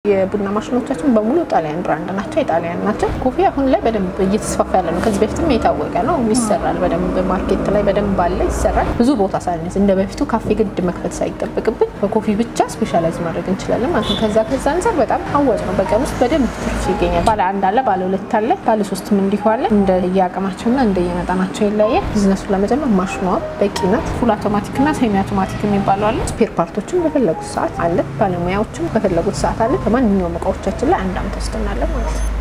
የቡና ማሽኖቻችን በሙሉ ጣሊያን ብራንድ ናቸው የጣሊያን ናቸው ኮፊ አሁን ላይ በደንብ እየተስፋፋ ያለ ነው ከዚህ በፊትም የታወቀ ነው ይሰራል በደንብ ማርኬት ላይ በደንብ አለ ይሰራል ብዙ ቦታ ሳይንስ እንደ በፊቱ ካፌ ግድ መክፈት ሳይጠበቅብን በኮፊ ብቻ ስፔሻላይዝ ማድረግ እንችላለን ማለት ነው ከዛ አንፃር በጣም አዋጭ ነው በቀን ውስጥ በደንብ ትርፍ ይገኛል ባለ አንድ አለ ባለ ሁለት አለ ባለ ሶስትም እንዲሁ አለ እንደ ያቀማቸውና እንደ የመጣናቸው ይለያያል ቢዝነሱን ለመጀመር ማሽኗ በቂ ናት ፉል አውቶማቲክ እና ሴሚ አውቶማቲክ የሚባሉ አለ ስፔር ፓርቶችን በፈለጉት ሰዓት አለ ባለሙያዎችን በፈለጉት ሰዓት አለ ማንኛውም እቃዎቻችን ላይ አንድ አመት ተስተናለ ማለት ነው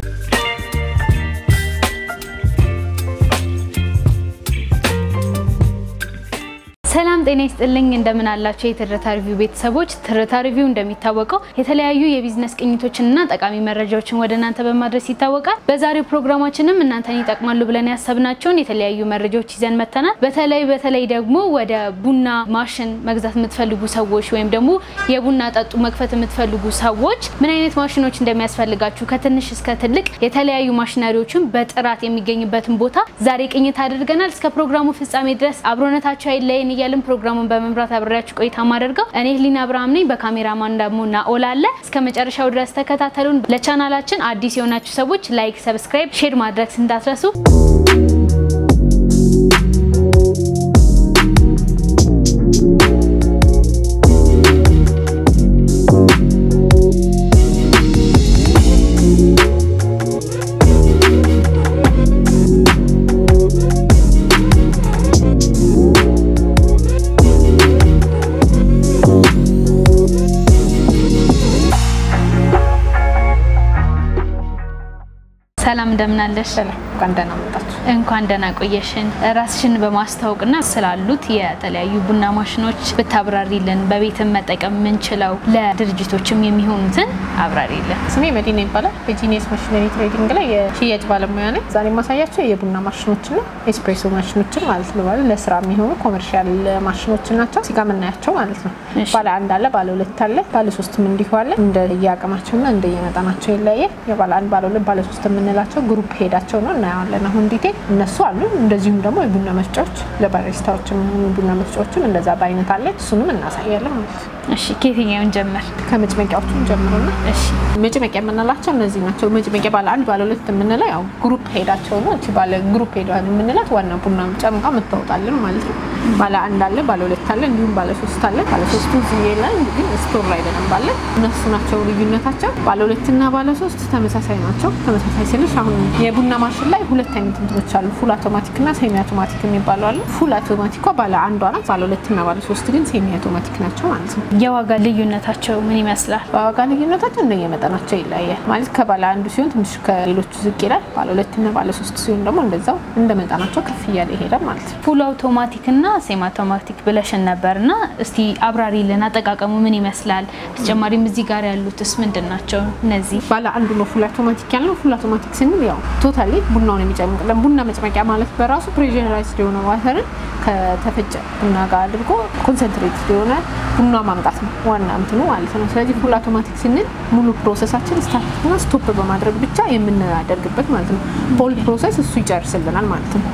ሰላም ጤና ይስጥልኝ እንደምን አላችሁ የትርታ ሪቪው ቤተሰቦች ትርታ ሪቪው እንደሚታወቀው የተለያዩ የቢዝነስ ቅኝቶችንና ጠቃሚ መረጃዎችን ወደናንተ በማድረስ ይታወቃል በዛሬው ፕሮግራማችንም እናንተን ይጠቅማሉ ብለን ያሰብናቸውን የተለያዩ መረጃዎች ይዘን መተናል በተለይ ደግሞ ወደ ቡና ማሽን መግዛት የምትፈልጉ ሰዎች ወይም ደግሞ የቡና ጠጡ መክፈት የምትፈልጉ ሰዎች ምን አይነት ማሽኖች እንደሚያስፈልጋችሁ ከትንሽ እስከ ትልቅ የተለያዩ ማሽነሪዎችን በጥራት የሚገኙበትን ቦታ ዛሬ ቅኝት አድርገናል እስከ ፕሮግራሙ ፍጻሜ ድረስ አብሮነታችሁ አይለየን ያለን ፕሮግራሙን በመምራት አብራችሁ ቆይታ ማድረጋው እኔ ህሊና አብርሃም ነኝ በካሜራማን ደግሞ ናኦል አለ እስከ መጨረሻው ድረስ ተከታተሉን ለቻናላችን አዲስ የሆናችሁ ሰዎች ላይክ ሰብስክራይብ ሼር ማድረግ እንዳትረሱ ሰላም እንደምን አለሽ ሰላም እንኳን መጣችሁ እንኳን ደህና ቆየሽን ራስሽን በማስተዋወቅና ስላሉት የተለያዩ ቡና ማሽኖች ብታብራሪልን በቤትም መጠቀም ምንችለው ለድርጅቶችም የሚሆኑትን አብራሪልን ስሜ መዲና ይባላል በጂኒየስ ማሽነሪ ትሬዲንግ ላይ የሽያጭ ባለሙያ ነኝ ዛሬ ማሳያችሁ የቡና ማሽኖችን ነው ኤስፕሬሶ ማሽኖችን ማለት ነው ለስራ የሚሆኑ ኮመርሻል ማሽኖችን ናቸው ሲጋ ምናያቸው ማለት ነው ባለ አንድ አለ ባለ ሁለት አለ ባለ ሶስትም እንዲሁ አለ እንደ ያቀማቸውና እንደ የመጣናቸው ይለያያል የባለ አንድ ባለ ሁለት ባለ ሶስት የምንላቸው ግሩፕ ሄዳቸው ነው እናያለን አሁን ዲቴል እነሱ አሉ እንደዚሁም ደግሞ የቡና መስጫዎች ለባሪስታዎችም ቡና መስጫዎችም እንደዛ ባይነት አለ እሱንም እናሳያለን ማለት ነው እሺ ከየትኛውን ጀመር ከመጭመቂያዎቹ ጀምሮና እሺ መጭመቂያ የምንላቸው እነዚህ ናቸው መጭመቂያ ባለ አንድ ባለ ሁለት የምንለው ያው ግሩፕ ሄዳቸው ነው እቺ ባለ ግሩፕ ሄዳው የምንላት ዋና ቡና ጨምቃ መታወጣለን ማለት ነው ባለ አንድ አለ ባለ ሁለት አለ እንዲሁም ባለ ሶስት አለ ባለ ሶስቱ ዚየላ ግን ስቶር ላይ ደንባለ እነሱ ናቸው ልዩነታቸው ባለ ሁለትና ባለ ሶስት ተመሳሳይ ናቸው ተመሳሳይ ስለሽ አሁን የቡና ማሽን ላይ ሁለት አይነት እንትኖች አሉ ፉል አውቶማቲክ እና ሴሚ አውቶማቲክ የሚባሉ አሉ ፉል አውቶማቲክ ባለ አንዷ ናት ባለ ሁለትና ባለ ሶስት ግን ሴሚ አውቶማቲክ ናቸው ማለት ነው የዋጋ ልዩነታቸው ምን ይመስላል ዋጋ ልዩነታቸው እንደየመጠናቸው ይለያያል ማለት ከባለ አንዱ ሲሆን ትንሽ ከሌሎቹ ዝቅ ይላል ባለ ሁለትና ባለ ሶስት ሲሆን ደግሞ እንደዛው እንደመጠናቸው ከፍ ይያለ ይሄዳል ማለት ነው ፉል አውቶማቲክ እና ሴሚ አውቶማቲክ ብለሽን ነበርና እስቲ አብራሪልን አጠቃቀሙ ምን ይመስላል ተጨማሪም እዚህ ጋር ያሉትስ ምንድናቸው እነዚህ ባለ አንዱ ነው ፉል አውቶማቲክ ያለው ፉል አውቶማቲክ ስንል ያው ቶታሊ ቡናውን የሚጨምቅልን ቡና መጭመቂያ ማለት በራሱ ፕሬሸራይዝድ የሆነ ዋተርን ከተፈጨ ቡና ጋር አድርጎ ኮንሰንትሬት የሆነ ቡና ማምጣት ነው ዋና እንትኑ ማለት ነው ስለዚህ ፉል አውቶማቲክ ስንል ሙሉ ፕሮሰሳችን ስታርት እና ስቶፕ በማድረግ ብቻ የምናደርግበት ማለት ነው ሆል ፕሮሰስ እሱ ይጨርስልናል ማለት ነው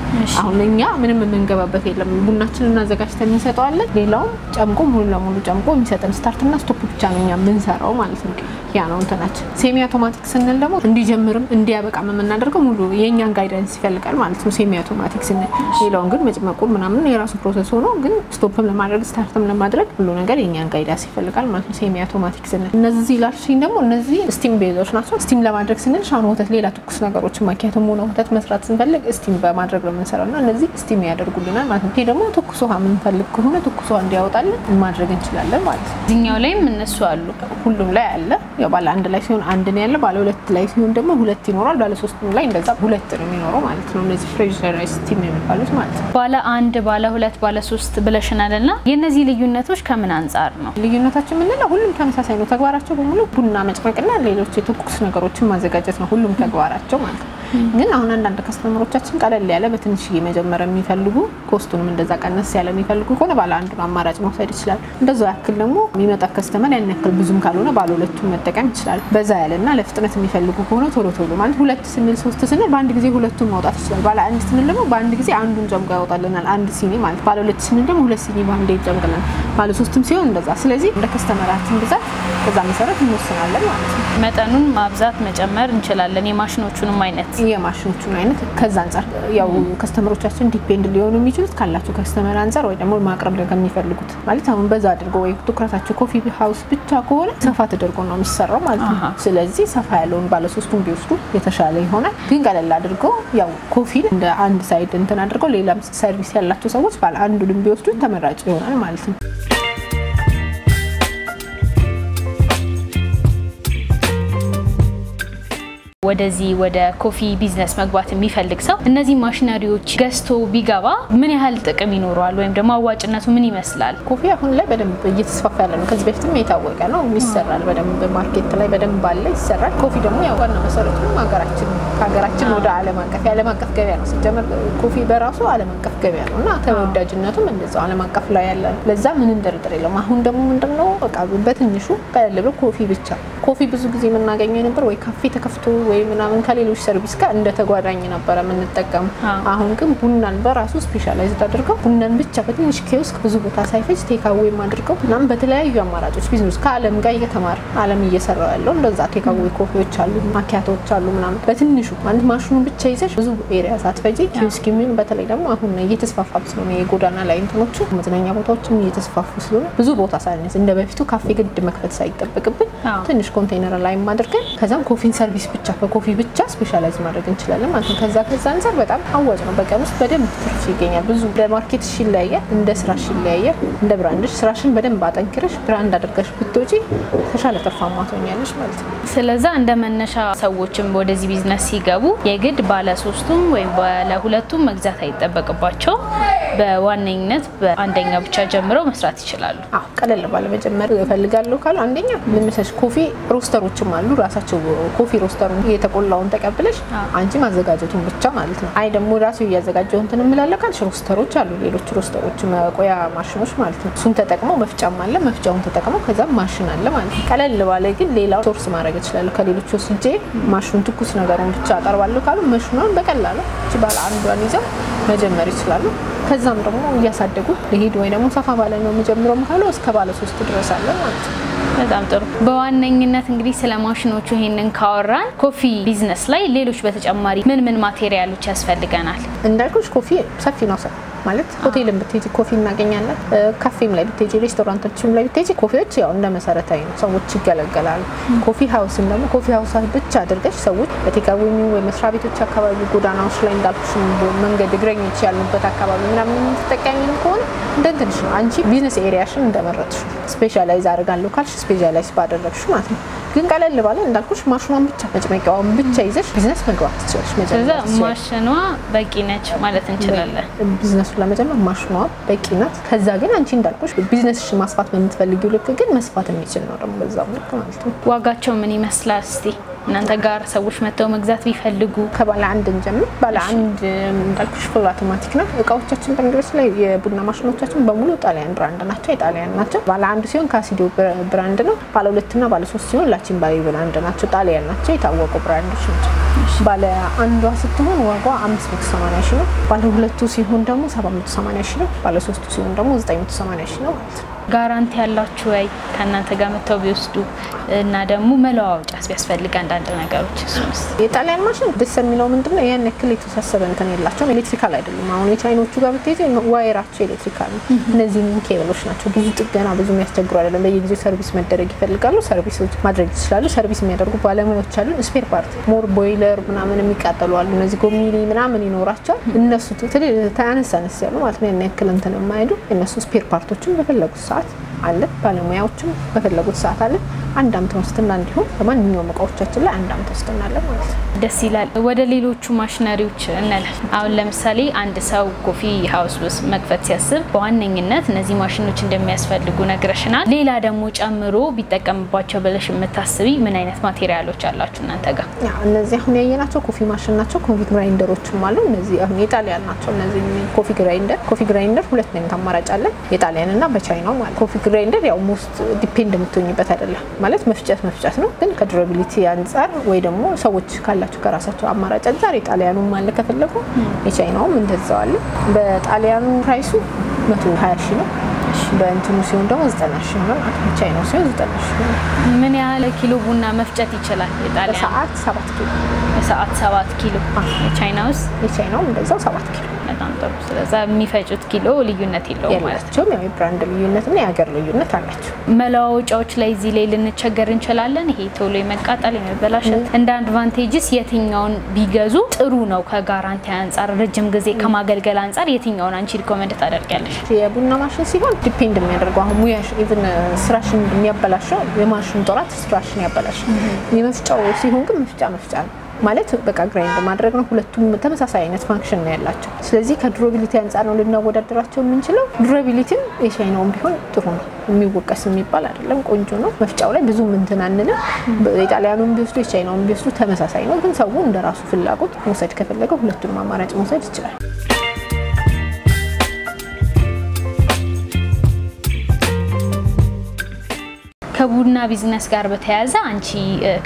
አሁን እኛ ምንም የምንገባበት የለም ቡናችንን እናዘጋጅተን እንሰጣለን ሌላው ጨምቆ ሙሉ ለሙሉ ጨምቆ የሚሰጠን ስታርት እና ስቶፕ ብቻ ነው እኛ የምንሰራው ማለት ነው ያ ነው እንትናችን ሴሚ አውቶማቲክ ስንል ደግሞ እንዲጀምርም እንዲያበቃም የምናደርገው ሙሉ የኛን ጋይዳንስ ይፈልጋል ማለት ነው ሴሚ አውቶማቲክ ስንል ሌላውን ግን መጭመቁ ምናምን የራሱ ፕሮሰስ ሆኖ ግን ስቶፕም ለማድረግ ስታርትም ለማድረግ ሁሉ ነገር የኛን ጋይዳንስ ይፈልጋል ማለት ነው ሴሚ አውቶማቲክ ስንል እነዚህ ላልሽኝ ደግሞ እነዚህ ስቲም ቤዞች ናቸው ስቲም ለማድረግ ስንል ሻውን ወተት ሌላ ትኩስ ነገሮችን ማኪያቶም ሆነ ወተት መስራት ስንፈልግ ስቲም በማድረግ ነው የምንሰራውና እነዚህ ስቲም ያደርጉልናል ማለት ነው ይሄ ደግሞ ትኩስ ውሃ የምንፈልግ ከሆነ ትኩስ ውሃ እንዲያወጣልን ማድረግ እንችላለን ማለት ነው እዚህኛው ላይም እነሱ አሉ ሁሉም ላይ አለ ያው ባለ አንድ ላይ ሲሆን አንድ ነው ያለ ባለ ሁለት ላይ ሲሆን ደግሞ ሁለት ይኖራል ባለ ሶስትም ላይ እንደዛ ሁለት ነው የሚኖረው ማለት ነው እነዚህ ፕሬሸራይዝድ ስቲም የሚባሉት ማለት ነው ባለ አንድ ባለ ሁለት ባለ ሶስት ብለሽናልና የነዚህ ልዩነቶች ከምን አንፃር ነው ልዩነታቸው ምንድነው ሁሉም ተመሳሳይ ነው ተግባራቸው በሙሉ ቡና መጭመቅና ሌሎች የትኩስ ነገሮችን ማዘጋጀት ነው ሁሉም ተግባራቸው ማለት ነው ግን አሁን አንዳንድ ከስተመሮቻችን ቀለል ያለ በትንሽ መጀመር የሚፈልጉ ኮስቱንም እንደዛ ቀነስ ያለ የሚፈልጉ ከሆነ ባለ አንዱን አማራጭ መውሰድ ይችላል። እንደዛው ያክል ደግሞ የሚመጣ ከስተመር ያን ያክል ብዙም ካልሆነ ባለ ሁለቱን መጠቀም ይችላል። በዛ ያለና ለፍጥነት የሚፈልጉ ከሆነ ቶሎ ማለት ሁለት ስንል ሶስት ስንል በአንድ ጊዜ ሁለቱን ማውጣት ይችላል። ባለ አንድ ስንል ደግሞ በአንድ ጊዜ አንዱን ጨምቆ ያወጣልናል አንድ ሲኒ ማለት። ባለ ሁለት ስንል ደግሞ ሁለት ሲኒ በአንድ ይጨምቅልናል። ባለ ሶስትም ሲሆን እንደዛ። ስለዚህ እንደ ከስተመራችን ብዛት በዛ መሰረት እንወስናለን ማለት ነው። መጠኑን ማብዛት መጨመር እንችላለን። የማሽኖቹንም አይነት ከዛ አንፃር ያው ከስተመሮቻችን ዲፔንድ ሊሆኑ የሚችሉት ካላቸው ከስተመር አንፃር ወይ ደግሞ ማቅረብ ለሚፈልጉት ማለት አሁን በዛ አድርገው ወይ ትኩረታቸው ኮፊ ሃውስ ብቻ ከሆነ ሰፋ ተደርጎ ነው የሚሰራው ማለት ነው። ስለዚህ ሰፋ ያለውን ባለ ሶስቱን ቢወስዱ የተሻለ ይሆናል። ግን ቀለል አድርገው ያው ኮፊ እንደ አንድ ሳይድ እንትን አድርገው ሌላም ሰርቪስ ያላቸው ሰዎች ባለ አንዱን ቢወስዱ ተመራጭ ይሆናል ማለት ነው። ወደዚህ ወደ ኮፊ ቢዝነስ መግባት የሚፈልግ ሰው እነዚህ ማሽነሪዎች ገዝቶ ቢገባ ምን ያህል ጥቅም ይኖረዋል ወይም ደግሞ አዋጭነቱ ምን ይመስላል? ኮፊ አሁን ላይ በደንብ እየተስፋፋ ያለ ነው። ከዚህ በፊትም የታወቀ ነው ይሰራል። በደንብ ማርኬት ላይ በደንብ አለ ይሰራል። ኮፊ ደግሞ ያው ዋና መሰረቱ ሀገራችን ወደ ዓለም አቀፍ ገበያ ነው። ሲጀመር ኮፊ በራሱ ዓለም አቀፍ ገበያ ነውና ተወዳጅነቱም እንደዛው ዓለም አቀፍ ላይ ያለ ለዛ ምን እንደርጥር የለም። አሁን ደግሞ ምንድነው በቃ በትንሹ ቀለል ብሎ ኮፊ ብቻ ኮፊ ብዙ ጊዜ የምናገኘው ነበር ወይ ካፌ ተከፍቶ ወይ ምናምን ከሌሎች ሰርቪስ ጋር እንደ ተጓዳኝ ነበር የምንጠቀም። አሁን ግን ቡናን በራሱ ስፔሻላይዝድ አድርገው ቡናን ብቻ በትንሽ ኪዮስክ ብዙ ቦታ ሳይፈጅ ቴካዌ አድርገው ምናምን በተለያዩ አማራጮች ቢዝነስ ከዓለም ጋር እየተማረ ዓለም እየሰራው ያለው እንደዛ ቴካዌ ኮፊዎች አሉ፣ ማኪያቶች አሉ ምናምን በትንሹ ማለት ማሽኑን ብቻ ይዘሽ ብዙ ኤሪያ ሳትፈጂ ኪዮስክ ምን በተለይ ደግሞ አሁን እየተስፋፋ ስለሆነ የጎዳና ላይ እንትኖቹ መዝናኛ ቦታዎችም እየተስፋፉ ስለሆነ ብዙ ቦታ ሳይነስ እንደ በፊቱ ካፌ ግድ መክፈት ሳይጠበቅብን ትንሽ ኮንቴይነር ላይ ማድረግን ከዛም ኮፊን ሰርቪስ ብቻ ኮፊ ብቻ ስፔሻላይዝ ማድረግ እንችላለን ማለት ነው። ከዛ አንፃር በጣም አዋጭ ነው። በቀን ውስጥ በደንብ ትርፍ ይገኛል። ብዙ ለማርኬት ይለያያል፣ እንደ ስራሽ ይለያያል። እንደ ብራንድሽ ስራሽን በደንብ አጠንክረሽ ብራንድ አድርገሽ ብትወጪ ተሻለ ትርፋማ ትሆኛለሽ ማለት ነው። ስለዚህ እንደ መነሻ ሰዎችም ወደዚህ ቢዝነስ ሲገቡ የግድ ባለ ሶስቱም ወይ ባለ ሁለቱም መግዛት አይጠበቅባቸው በዋነኝነት በአንደኛ ብቻ ጀምረው መስራት ይችላሉ። ቀለል ባለ መጀመር እፈልጋለሁ ካሉ አንደኛ ምን መሰለሽ ኮፊ ሮስተሮችም አሉ። ራሳቸው ኮፊ ሮስተሩን የተቆላውን ተቀብለሽ አንቺ ማዘጋጀቱን ብቻ ማለት ነው። አይ ደግሞ ራሱ ያዘጋጀው እንትን እንላለን ካልሽ ሮስተሮች አሉ፣ ሌሎች ሮስተሮች መቆያ ማሽኖች ማለት ነው። እሱን ተጠቅመው መፍጫም አለ፣ መፍጫውን ተጠቅመው ከዛም ማሽን አለ ማለት ነው። ቀለል ባለ ግን ሌላው ሶርስ ማድረግ ይችላል። ከሌሎች ወስጄ ማሽኑን ትኩስ ነገሩን ብቻ አቀርባለሁ ካሉ ማሽኑን በቀላሉ እቺ ባለ አንዷን ይዘው መጀመር ይችላሉ። ከዛም ደግሞ እያሳደጉ ለሄድ ወይ ደግሞ ሰፋ ባለ ነው መጀመሪያው ካለው እስከ ባለ 3 ድረስ አለ ማለት ነው። በጣም ጥሩ። በዋነኝነት እንግዲህ ስለ ማሽኖቹ ይሄንን ካወራን ኮፊ ቢዝነስ ላይ ሌሎች በተጨማሪ ምን ማቴሪያሎች ያስፈልገናል? እንዳልኩሽ ኮፊ ሰፊ ነው ማለት ሆቴልም ብትሄጂ ኮፊ እናገኛለን። ካፌም ላይ ብትሄጂ ሬስቶራንቶችም ላይ ብትሄጂ ኮፊዎች ያው እንደ መሰረታዊ ነው ሰዎች ይገለገላሉ። ኮፊ ሃውስም ደግሞ ኮፊ ሃውስ ብቻ አድርገሽ ሰዎች በቴካዌም ወይ መስሪያ ቤቶች አካባቢ ጎዳናዎች ላይ እንዳልኩሽ መንገድ እግረኞች ያሉበት አካባቢ ምናምን ተጠቃሚ ከሆነ እንደንትንሽ ነው አንቺ ቢዝነስ ኤሪያሽን እንደመረጥሽ ስፔሻላይዝ አድርጋለሁ ካልሽ ስፔሻላይዝ ባደረግሽ ማለት ነው። ግን ቀለል ባለ እንዳልኩሽ ማሽኗን ብቻ መጨመቂያውን ብቻ ይዘሽ ቢዝነስ መግባት ትችላለሽ። መጀመሪያ ማሽኗ በቂ ነች ማለት እንችላለን። ቢዝነሱ ለመጀመር ማሽኗ በቂ ናት። ከዛ ግን አንቺ እንዳልኩሽ ቢዝነስሽን ማስፋት በምትፈልጊው ልክ ግን መስፋት የሚችል ነው ደግሞ በዛው ልክ ማለት ነው። ዋጋቸው ምን ይመስላል እስቲ እናንተ ጋር ሰዎች መተው መግዛት ቢፈልጉ? ከባለ አንድ እንጀምር። ባለ አንድ እንዳልኩሽ ፉል አውቶማቲክ ነው። እቃዎቻችን በእንግሊዝ ላይ የቡና ማሽኖቻችን በሙሉ ጣሊያን ብራንድ ናቸው፣ የጣሊያን ናቸው። ባለ አንድ ሲሆን ካሲዲዮ ብራንድ ነው። ባለ ሁለት እና ባለ ሶስት ሲሆን ላቺን ባይ ብራንድ ናቸው፣ ጣሊያን ናቸው፣ የታወቁ ብራንዶች ናቸው። ባለ አንዷ ስትሆን ዋጋዋ 580 ሺህ ነው። ባለ ሁለቱ ሲሆን ደግሞ 780 ሺህ ነው። ባለ ሶስቱ ሲሆን ደግሞ 980 ሺህ ነው ማለት ነው። ጋራንቲ ያላችሁ ወይ ከናንተ ጋር መተው ቢወስዱ እና ደግሞ መለዋወጫስ ቢያስፈልግ አንዳንድ ነገሮች እሱስ? የጣሊያን ማሽን ደስ የሚለው ምንድነው ያን ያክል የተሳሰበ እንትን የላቸውም። ኤሌክትሪካል አይደለም። አሁን የቻይኖቹ ጋር ብትሄጂ ዋየራቸው ኤሌክትሪካል ነው። እነዚህ ኬብሎች ናቸው። ብዙ ጥገና ብዙ የሚያስቸግሩ አይደለም። በየጊዜው ሰርቪስ መደረግ ይፈልጋሉ፣ ሰርቪሶች ማድረግ ይችላሉ። ሰርቪስ የሚያደርጉ ባለሙያዎች አሉ። ስፔር ፓርት ሞር ቦይለር ምናምን የሚቃጠሉ አሉ። እነዚህ ጎሚኒ ምናምን ይኖራቸዋል። እነሱ ታነሳነስ ያሉ ማለት ነው። ያን ያክል እንትን የማይዱ እነሱ ስፔር ፓርቶችን በፈለጉት ሰዓት አለ። ባለሙያዎችም በፈለጉት ሰዓት አለ። አንድ አመት ዋስትና እንዲሆን ለማንኛውም እቃዎቻችን ላይ አንድ አመት ዋስትና አለ ማለት ነው። ደስ ይላል። ወደ ሌሎቹ ማሽነሪዎች እንላለን። አሁን ለምሳሌ አንድ ሰው ኮፊ ሃውስ ውስጥ መክፈት ሲያስብ በዋነኝነት እነዚህ ማሽኖች እንደሚያስፈልጉ ነግረሽናል። ሌላ ደግሞ ጨምሮ ቢጠቀምባቸው ብለሽ የምታስቢ ምን አይነት ማቴሪያሎች አላችሁ እናንተ ጋር? እነዚህ አሁን ያየናቸው ኮፊ ማሽን ናቸው። ኮፊ ግራይንደሮችም አሉ። እነዚህ አሁን የጣሊያን ናቸው። እነዚህ ኮፊ ግራይንደር ሁለት አይነት አማራጭ አለ፣ የጣሊያን እና በቻይናው ማለት። ኮፊ ግራይንደር ያው ሞስት ዲፔንድ የምትሆኝበት አይደለም ማለት መፍጨት ነው፣ ግን ከዱራቢሊቲ አንፃር ወይ ደግሞ ሰዎች ካላችሁ ከራሳቸው አማራጭ አንፃር የጣሊያኑም አለ ከፈለጉ የቻይናውም እንደዛው አለ። በጣሊያኑ ፕራይሱ 120 ሺህ ነው። በእንትኑ ሲሆን ደግሞ 90 ሺህ ነው። ቻይናው ሲሆን 90 ሺህ ነው። ምን ያህል ኪሎ ቡና መፍጨት ይችላል? የጣሊያን ሰዓት 7 ኪሎ። ሰዓት 7 ኪሎ። የቻይናው እንደዛው 7 ኪሎ። በጣም ጥሩ። ስለዚህ የሚፈጩት ኪሎ ልዩነት የለውም ማለት ነው። ያው የብራንድ ልዩነት እና የሀገር ልዩነት አላቸው። መለዋወጫዎች ላይ እዚህ ላይ ልንቸገር እንችላለን። ይሄ ቶሎ የመቃጠል የመበላሸት እንደ አድቫንቴጅስ የትኛውን ቢገዙ ጥሩ ነው? ከጋራንቲ አንፃር ረጅም ጊዜ ከማገልገል አንፃር የትኛውን አንቺ ሪኮመንድ ታደርጊያለሽ? የቡና ማሽን ሲሆን ዲፔንድ የሚያደርገው አሁን ሙያሽ ኢቭን ስራሽን የሚያበላሸው የማሽን ጥራት ስራሽን ያበላሻል። የመፍጫው ሲሆን ግን መፍጫ ነው ማለት በቃ ግራይንድ ማድረግ ነው። ሁለቱም ተመሳሳይ አይነት ፋንክሽን ነው ያላቸው። ስለዚህ ከዱራቢሊቲ አንፃር ነው ልናወዳደራቸው የምንችለው። ዱራቢሊቲም የቻይናውም ቢሆን ጥሩ ነው፣ የሚወቀስ የሚባል አይደለም፣ ቆንጆ ነው። መፍጫው ላይ ብዙ እንትን አንልም። የጣሊያኑም ቢወስዱ የቻይናውም ቢወስዱ ተመሳሳይ ነው። ግን ሰው እንደራሱ ፍላጎት መውሰድ ከፈለገ ሁለቱንም አማራጭ መውሰድ ይችላል። ከቡና ቢዝነስ ጋር በተያያዘ አንቺ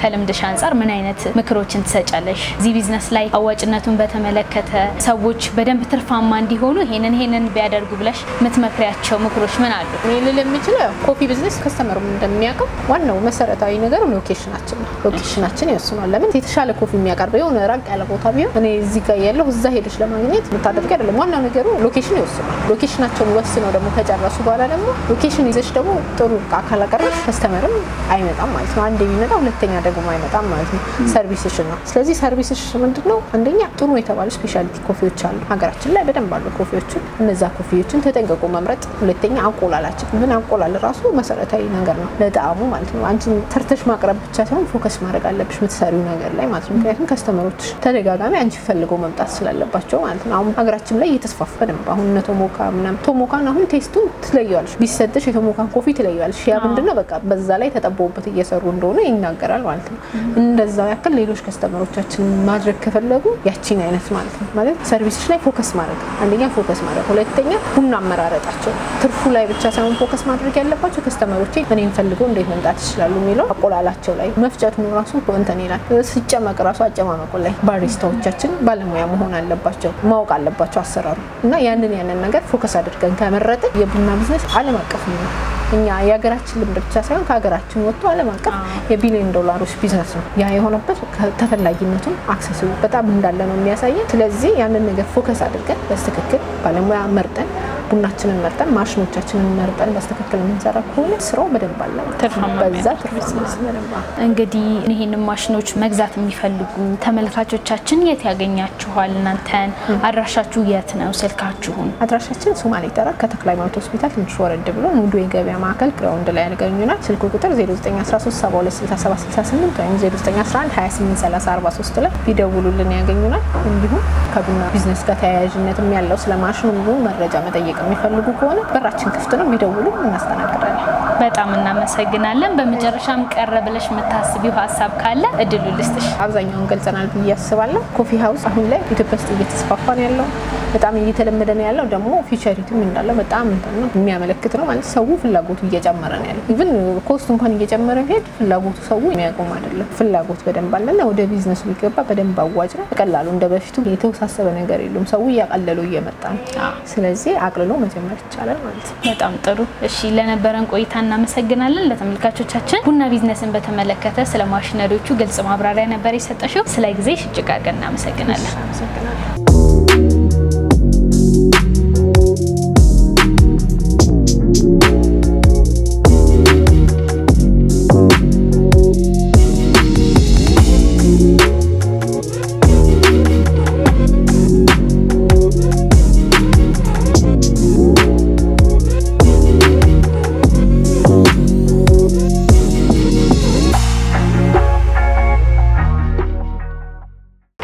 ከልምድሽ አንፃር ምን አይነት ምክሮችን ትሰጫለሽ? እዚህ ቢዝነስ ላይ አዋጭነቱን በተመለከተ ሰዎች በደንብ ትርፋማ እንዲሆኑ ይሄንን ቢያደርጉ ብለሽ የምትመክሪያቸው ምክሮች ምን አሉ? እኔ ልል የምችለው ኮፊ ቢዝነስ ከስተመሩም እንደሚያውቀው ዋናው መሰረታዊ ነገር ሎኬሽናችን ነው። ሎኬሽናችን ይወስናል። ለምን የተሻለ ኮፊ የሚያቀርበው የሆነ ራቅ ያለ ቦታ ቢሆን እኔ እዚህ ጋር ያለው እዛ ሄደሽ ለማግኘት የምታደርጊ አይደለም። ዋናው ነገሩ ሎኬሽን ይወስናል። ሎኬሽናቸውን ወስነው ደግሞ ከጨረሱ በኋላ ደግሞ ሎኬሽን ይዘሽ ደግሞ ጥሩ አካል አቀረብሽ ከስተመርም አይመጣም ማለት ነው። አንዴ ቢመጣ ሁለተኛ ደግሞ አይመጣም ማለት ነው። ሰርቪስሽ ነው። ስለዚህ ሰርቪስሽ ምንድነው? አንደኛ ጥሩ የተባሉ ስፔሻሊቲ ኮፊዎች አሉ ሀገራችን ላይ በደንብ አሉ ኮፊዎችን። እነዛ ኮፊዎችን ተጠንቅቆ መምረጥ። ሁለተኛ አቆላላችን ምን አቆላል ራሱ መሰረታዊ ነገር ነው ለጣዕሙ ማለት ነው። አንቺ ተርተሽ ማቅረብ ብቻ ሳይሆን ፎከስ ማድረግ አለብሽ የምትሰሪው ነገር ላይ ማለት ነው። ምክንያቱም ከስተመሮች ተደጋጋሚ አንቺ ፈልገው መምጣት ስላለባቸው ማለት ነው። አሁን ሀገራችን ላይ እየተስፋፋ ነው። አሁን ቶሞካ ምናምን ቶሞካን አሁን ቴስቱን ትለያለሽ ቢሰጥሽ የቶሞካን ኮፊ ትለያለሽ። ያ ምንድነው በቃ በዛ ላይ ተጠበውበት እየሰሩ እንደሆነ ይናገራል ማለት ነው። እንደዛው ያክል ሌሎች ከስተመሮቻችን ማድረግ ከፈለጉ ያቺን አይነት ማለት ነው ማለት ሰርቪስሽ ላይ ፎከስ ማድረግ አንደኛ ፎከስ ማድረግ፣ ሁለተኛ ቡና አመራረጣቸው ትርፉ ላይ ብቻ ሳይሆን ፎከስ ማድረግ ያለባቸው ከስተመሮቼ እኔን ፈልገው እንዴት መምጣት ይችላሉ የሚለው አቆላላቸው ላይ መፍጨቱ ነው ራሱ እንትን ይላል። ሲጨመቅ ራሱ አጨማመቁ ላይ ባሪስታዎቻችን ባለሙያ መሆን አለባቸው፣ ማወቅ አለባቸው አሰራሩ እና ያንን ነገር ፎከስ አድርገን ከመረጥን የቡና ቢዝነስ ዓለም አቀፍ ነው። እኛ የሀገራችን ልምድ ብቻ ሳይሆን ከሀገራችን ወጥቶ ዓለም አቀፍ የቢሊዮን ዶላሮች ቢዝነስ ነው። ያ የሆነበት ተፈላጊነቱን አክሰሱ በጣም እንዳለ ነው የሚያሳየው። ስለዚህ ያንን ነገር ፎከስ አድርገን በትክክል ባለሙያ መርጠን ቡናችንን መርጠን ማሽኖቻችንን መርጠን በትክክል እንሰራ ከሆነ ስራው በደንብ አለ በዛ ትርፍስ በደንብ። እንግዲህ ይሄንን ማሽኖች መግዛት የሚፈልጉ ተመልካቾቻችን የት ያገኛችኋል? እናንተን አድራሻችሁ የት ነው? ስልካችሁን? አድራሻችን ሶማሌ ተራ ከተክለ ሃይማኖት ሆስፒታል ትንሽ ወረድ ብሎ ሙሉ የገበያ ማዕከል ግራውንድ ላይ ያገኙናል። ስልክ ቁጥር 0913726768 ወይም 0911283043 ላይ ቢደውሉልን ያገኙናል። እንዲሁም ከቡና ቢዝነስ ጋር ተያያዥነትም ያለው ስለማሽኑ መረጃ መጠየቅ የሚፈልጉ ከሆነ በራችን ክፍት ነው፣ ቢደውሉ እናስተናግዳለን። በጣም እናመሰግናለን። በመጨረሻም ቀረ ብለሽ የምታስቢው ሀሳብ ካለ እድሉ ልስጥሽ። አብዛኛውን ገልጸናል ብዬ አስባለሁ። ኮፊ ሃውስ አሁን ላይ ኢትዮጵያ ውስጥ እየተስፋፋ ነው ያለው፣ በጣም እየተለመደ ነው ያለው። ደግሞ ፊቸሪቲም እንዳለው በጣም እንትን የሚያመለክት ነው ማለት ሰው ፍላጎቱ እየጨመረ ነው ያለው። ኢቭን ኮስት እንኳን እየጨመረ ቢሄድ ፍላጎቱ ሰው የሚያቆም አይደለም። ፍላጎት በደንብ አለና ወደ ቢዝነሱ ቢገባ በደንብ አዋጭ ነው። በቀላሉ እንደበፊቱ የተወሳሰበ ነገር የለም። ሰው ያቀለለው እየመጣ ነው። ስለዚህ አቅልሎ መጀመር ይቻላል ማለት ነው። በጣም ጥሩ። እሺ፣ ለነበረን ቆይታ እናመሰግናለን። ለተመልካቾቻችን ቡና ቢዝነስን በተመለከተ ስለ ማሽነሪዎቹ ግልጽ ማብራሪያ ነበር የሰጠሽው። ስለ ጊዜሽ እጅግ አድርገን እናመሰግናለን።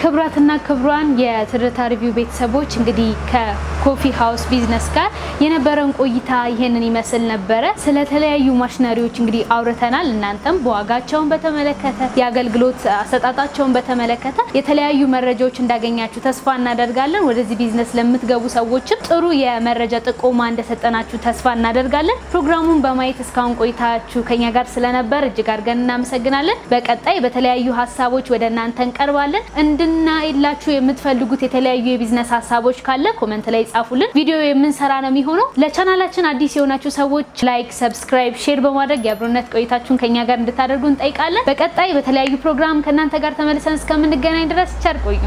ክብራትና ክብሯን የትርታ ሪቪው ቤተሰቦች እንግዲህ ከኮፊ ሃውስ ቢዝነስ ጋር የነበረን ቆይታ ይሄንን ይመስል ነበር። ስለተለያዩ ማሽነሪዎች እንግዲህ አውርተናል። እናንተም በዋጋቸውን በተመለከተ የአገልግሎት አሰጣጣቸውን በተመለከተ የተለያዩ መረጃዎች እንዳገኛችሁ ተስፋ እናደርጋለን። ወደዚህ ቢዝነስ ለምትገቡ ሰዎችም ጥሩ የመረጃ ጥቆማ እንደሰጠናችሁ ተስፋ እናደርጋለን። ፕሮግራሙን በማየት እስካሁን ቆይታችሁ ከኛ ጋር ስለነበር እጅግ አድርገን እናመሰግናለን። በቀጣይ በተለያዩ ሐሳቦች ወደ እናንተ እንቀርባለን። እንድናይላችሁ የምትፈልጉት የተለያዩ የቢዝነስ ሐሳቦች ካለ ኮሜንት ላይ ጻፉልን። ቪዲዮ የምንሰራ ነው የሚሆነው። ለቻናላችን አዲስ የሆናችሁ ሰዎች ላይክ፣ ሰብስክራይብ፣ ሼር በማድረግ የአብሮነት ቆይታችሁን ከኛ ጋር እንድታደርጉ እንጠይቃለን። በቀጣይ በተለያዩ ፕሮግራም ከእናንተ ጋር ተመልሰን እስከምንገናኝ ድረስ ቸር ቆዩ።